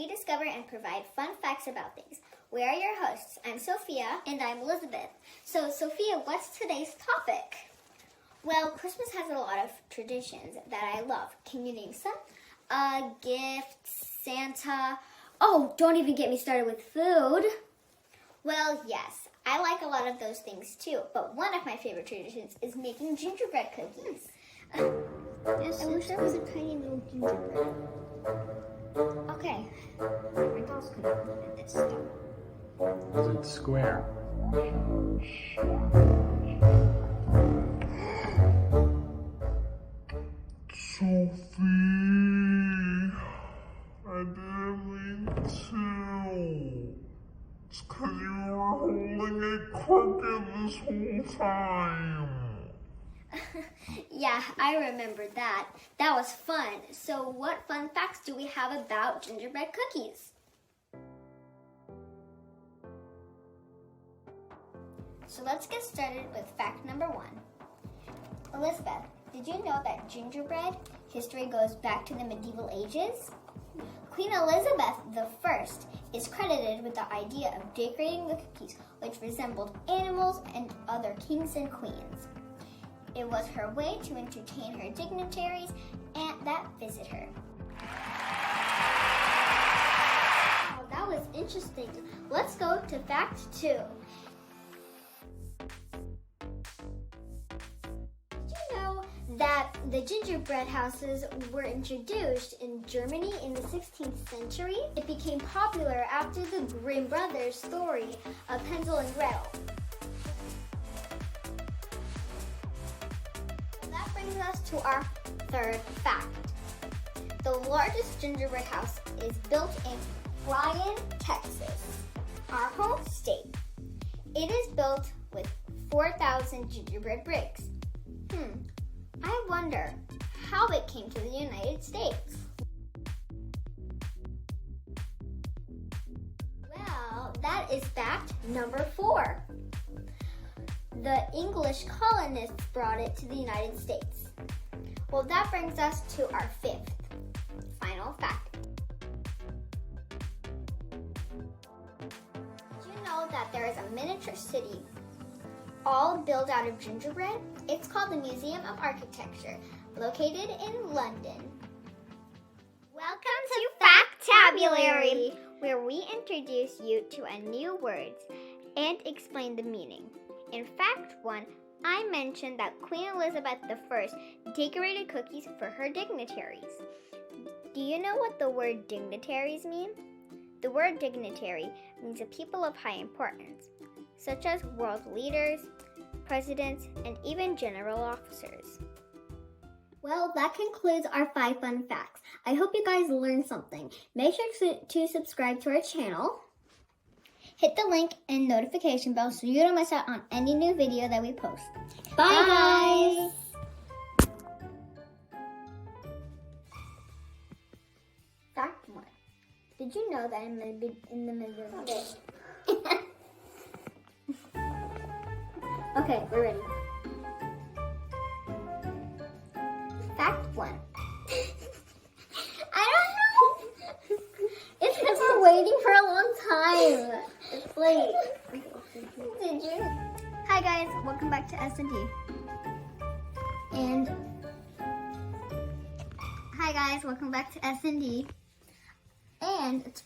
we discover and provide fun facts about things. We are your hosts. I'm Sophia. And I'm Elizabeth. So, Sophia, what's today's topic? Well, Christmas has a lot of traditions that I love. Can you name some? Gifts, Santa. Oh, don't even get me started with food. Well, yes, I like a lot of those things too, but one of my favorite traditions is making gingerbread cookies. Yes, I wish there was a tiny little gingerbread. Okay. My dolls could have at this stuff. Is it square? Sophie, I didn't mean to. It's because you were holding it crooked this whole time. Yeah, I remember that. That was fun. So what fun facts do we have about gingerbread cookies? So let's get started with fact number 1. Elizabeth, did you know that gingerbread history goes back to the medieval ages? Queen Elizabeth I is credited with the idea of decorating the cookies, which resembled animals and other kings and queens. It was her way to entertain her dignitaries and that visit her. Wow, that was interesting. Let's go to fact 2. Did you know that the gingerbread houses were introduced in Germany in the 16th century? It became popular after the Grimm brothers' story of Hansel and Gretel. That brings us to our third fact. The largest gingerbread house is built in Bryan, Texas, our home state. It is built with 4,000 gingerbread bricks. I wonder how it came to the United States. Well, that is fact number 4. The English colonists brought it to the United States. Well, that brings us to our 5th final fact. Did you know that there is a miniature city all built out of gingerbread? It's called the Museum of Architecture, located in London. Welcome to Factabulary, where we introduce you to a new words and explain the meaning. In fact 1, I mentioned that Queen Elizabeth I decorated cookies for her dignitaries. Do you know what the word dignitaries mean? The word dignitary means a people of high importance, such as world leaders, presidents, and even general officers. Well, that concludes our 5 fun facts. I hope you guys learned something. Make sure to subscribe to our channel. Hit the link and notification bell so you don't miss out on any new video that we post. Bye, guys! Fact 1. Did you know that in the middle of it? Okay, we're ready. Fact 1. I don't know! It's because we're waiting for a long time. It's late. Did you? Hi guys, welcome back to S&D. And hi guys, welcome back to S&D. And it's